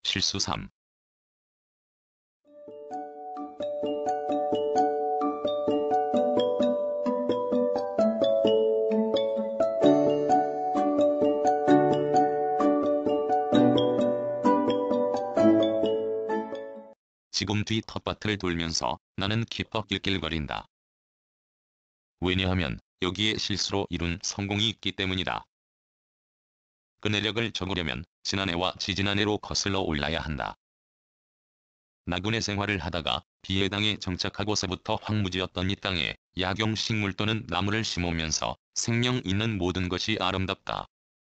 실수 3. 지금 뒤 텃밭을 돌면서 나는 기뻐 낄낄거린다. 왜냐하면 여기에 실수로 이룬 성공이 있기 때문이다. 그 내력을 적으려면 지난해와 지지난해로 거슬러 올라야 한다. 나군의 생활을 하다가 비해당에 정착하고서부터 황무지였던 이 땅에 약용식물 또는 나무를 심으면서 생명 있는 모든 것이 아름답다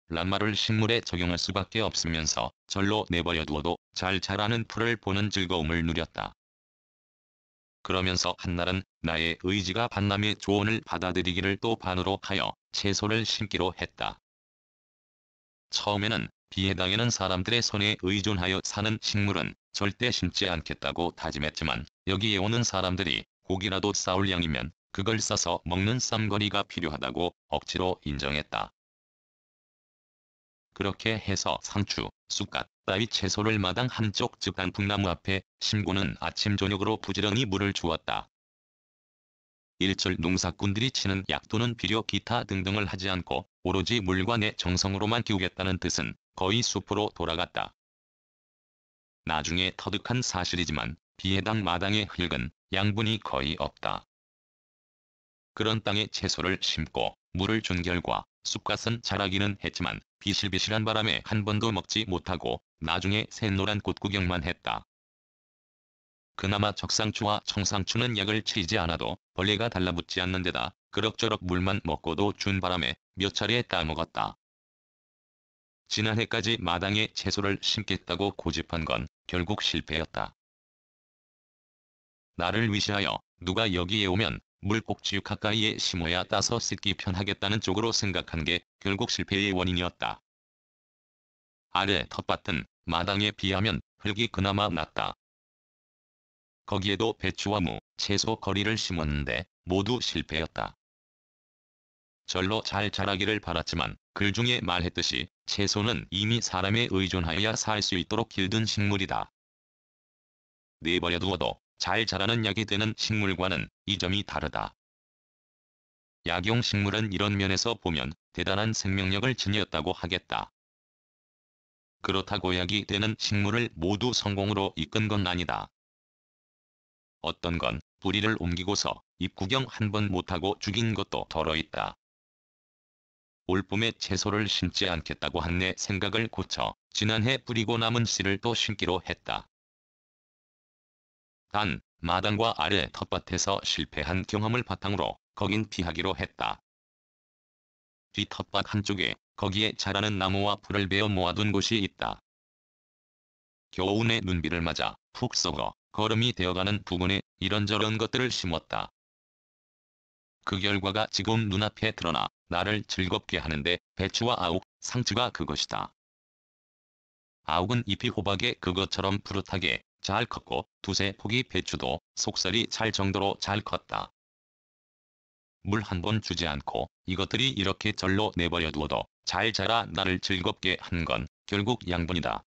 란 말을 식물에 적용할 수밖에 없으면서 절로 내버려두어도 잘 자라는 풀을 보는 즐거움을 누렸다. 그러면서 한날은 나의 의지가 반남의 조언을 받아들이기를 또 반으로 하여 채소를 심기로 했다. 처음에는 비해당에는 사람들의 손에 의존하여 사는 식물은 절대 심지 않겠다고 다짐했지만 여기에 오는 사람들이 고기라도 싸울 양이면 그걸 싸서 먹는 쌈거리가 필요하다고 억지로 인정했다. 그렇게 해서 상추, 쑥갓 따위 채소를 마당 한쪽 즉 단풍나무 앞에 심고는 아침 저녁으로 부지런히 물을 주었다. 일절 농사꾼들이 치는 약 또는 비료 기타 등등을 하지 않고 오로지 물과 내 정성으로만 키우겠다는 뜻은 거의 수포로 돌아갔다. 나중에 터득한 사실이지만 비해당 마당의 흙은 양분이 거의 없다. 그런 땅에 채소를 심고 물을 준 결과 쑥갓은 자라기는 했지만 비실비실한 바람에 한 번도 먹지 못하고 나중에 샛노란 꽃 구경만 했다. 그나마 적상추와 청상추는 약을 치지 않아도 벌레가 달라붙지 않는 데다 그럭저럭 물만 먹고도 준 바람에 몇 차례 따먹었다. 지난해까지 마당에 채소를 심겠다고 고집한 건 결국 실패였다. 나를 위시하여 누가 여기에 오면 물꼭지 가까이에 심어야 따서 씻기 편하겠다는 쪽으로 생각한 게 결국 실패의 원인이었다. 아래 텃밭은 마당에 비하면 흙이 그나마 낫다. 거기에도 배추와 무, 채소 거리를 심었는데 모두 실패였다. 절로 잘 자라기를 바랐지만 글중에 말했듯이 채소는 이미 사람에 의존하여야 살 수 있도록 길든 식물이다. 내버려 두어도 잘 자라는 약이 되는 식물과는 이 점이 다르다. 약용식물은 이런 면에서 보면 대단한 생명력을 지녔다고 하겠다. 그렇다고 약이 되는 식물을 모두 성공으로 이끈 건 아니다. 어떤 건 뿌리를 옮기고서 잎 구경 한 번 못하고 죽인 것도 덜어 있다. 올봄에 채소를 심지 않겠다고 한 내 생각을 고쳐 지난해 뿌리고 남은 씨를 또 심기로 했다. 단, 마당과 아래 텃밭에서 실패한 경험을 바탕으로 거긴 피하기로 했다. 뒤 텃밭 한쪽에 거기에 자라는 나무와 풀을 베어 모아둔 곳이 있다. 겨우내 눈비를 맞아 푹 썩어 거름이 되어가는 부근에 이런저런 것들을 심었다. 그 결과가 지금 눈앞에 드러나 나를 즐겁게 하는데 배추와 아욱, 상추가 그것이다. 아욱은 잎이 호박에 그것처럼 푸릇하게 잘 컸고 두세 포기 배추도 속살이 찰 정도로 잘 컸다. 물 한 번 주지 않고 이것들이 이렇게 절로 내버려 두어도 잘 자라 나를 즐겁게 한 건 결국 양분이다.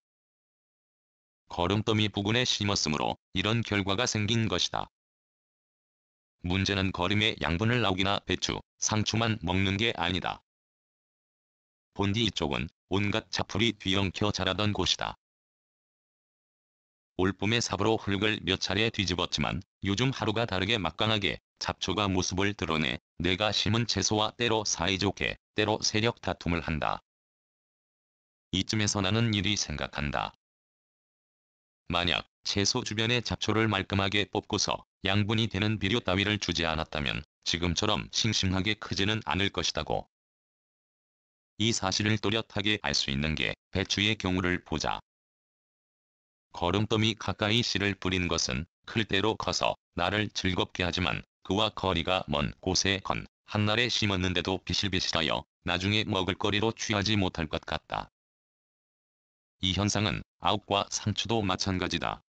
거름더미 부근에 심었으므로 이런 결과가 생긴 것이다. 문제는 거름에 양분을 아욱이나 배추, 상추만 먹는 게 아니다. 본디 이쪽은 온갖 잡풀이 뒤엉켜 자라던 곳이다. 올봄에 삽으로 흙을 몇 차례 뒤집었지만 요즘 하루가 다르게 막강하게 잡초가 모습을 드러내 내가 심은 채소와 때로 사이좋게 때로 세력 다툼을 한다. 이쯤에서 나는 이리 생각한다. 만약 채소 주변의 잡초를 말끔하게 뽑고서 양분이 되는 비료 따위를 주지 않았다면 지금처럼 싱싱하게 크지는 않을 것이다고. 이 사실을 또렷하게 알 수 있는 게 배추의 경우를 보자. 거름더미 가까이 씨를 뿌린 것은 클 대로 커서 나를 즐겁게 하지만 그와 거리가 먼 곳에 건 한날에 심었는데도 비실비실하여 나중에 먹을거리로 취하지 못할 것 같다. 이 현상은 아욱과 상추도 마찬가지다.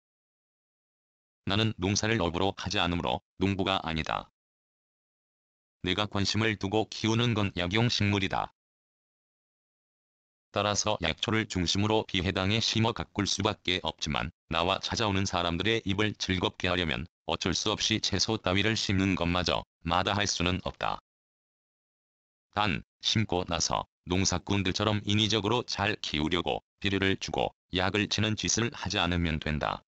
나는 농사를 업으로 하지 않으므로 농부가 아니다. 내가 관심을 두고 키우는 건 약용식물이다. 따라서 약초를 중심으로 비해당에 심어 가꿀 수밖에 없지만 나와 찾아오는 사람들의 입을 즐겁게 하려면 어쩔 수 없이 채소 따위를 심는 것마저 마다할 수는 없다. 단, 심고 나서 농사꾼들처럼 인위적으로 잘 키우려고 비료를 주고 약을 치는 짓을 하지 않으면 된다.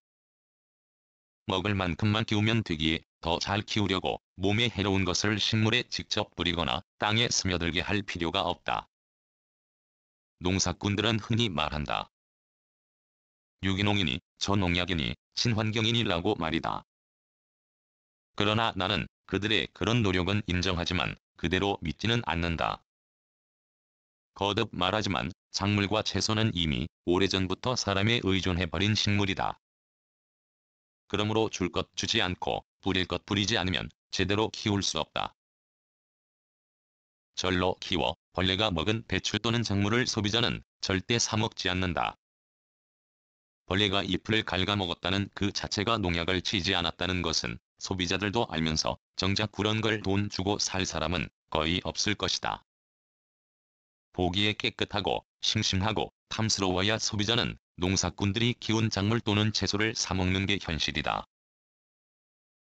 먹을 만큼만 키우면 되기에 더 잘 키우려고 몸에 해로운 것을 식물에 직접 뿌리거나 땅에 스며들게 할 필요가 없다. 농사꾼들은 흔히 말한다. 유기농이니 저농약이니 친환경이니라고 말이다. 그러나 나는 그들의 그런 노력은 인정하지만 그대로 믿지는 않는다. 거듭 말하지만 작물과 채소는 이미 오래전부터 사람에 의존해버린 식물이다. 그러므로 줄 것 주지 않고 뿌릴 것 뿌리지 않으면 제대로 키울 수 없다. 절로 키워 벌레가 먹은 배추 또는 작물을 소비자는 절대 사 먹지 않는다. 벌레가 잎을 갉아먹었다는 그 자체가 농약을 치지 않았다는 것은 소비자들도 알면서 정작 그런 걸 돈 주고 살 사람은 거의 없을 것이다. 보기에 깨끗하고 싱싱하고 탐스러워야 소비자는 농사꾼들이 키운 작물 또는 채소를 사 먹는 게 현실이다.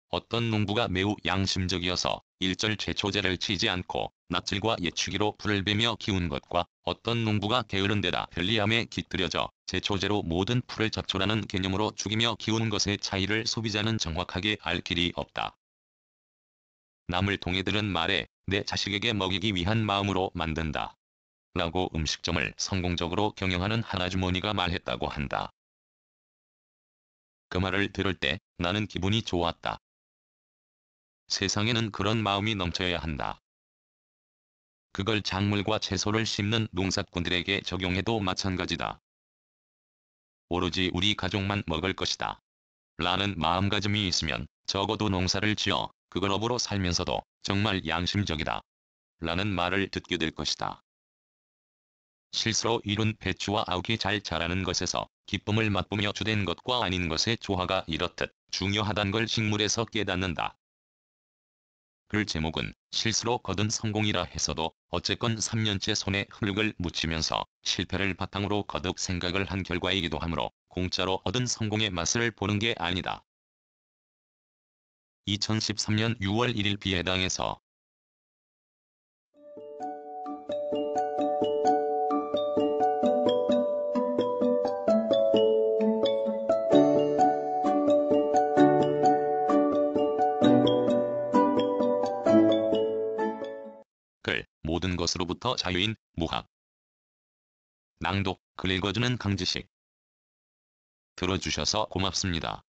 어떤 농부가 매우 양심적이어서 일절 제초제를 치지 않고 납질과 예추기로 풀을 베며 키운 것과 어떤 농부가 게으른 데다 편리함에 깃들여져 제초제로 모든 풀을 잡초라는 개념으로 죽이며 키우는 것의 차이를 소비자는 정확하게 알 길이 없다. 남을 통해 들은 말에 내 자식에게 먹이기 위한 마음으로 만든다. 라고 음식점을 성공적으로 경영하는 한 아주머니가 말했다고 한다. 그 말을 들을 때 나는 기분이 좋았다. 세상에는 그런 마음이 넘쳐야 한다. 그걸 작물과 채소를 심는 농사꾼들에게 적용해도 마찬가지다. 오로지 우리 가족만 먹을 것이다. 라는 마음가짐이 있으면 적어도 농사를 지어 그걸 업으로 살면서도 정말 양심적이다. 라는 말을 듣게 될 것이다. 실수로 이룬 배추와 아욱이 잘 자라는 것에서 기쁨을 맛보며 주된 것과 아닌 것의 조화가 이렇듯 중요하단 걸 식물에서 깨닫는다. 글 제목은 실수로 거둔 성공이라 해서도 어쨌건 3년째 손에 흙을 묻히면서 실패를 바탕으로 거듭 생각을 한 결과이기도 하므로 공짜로 얻은 성공의 맛을 보는 게 아니다. 2013년 6월 1일 비해당에서 글, 모든 것으로부터 자유인 무학. 낭독, 글 읽어주는 강지식. 들어주셔서 고맙습니다.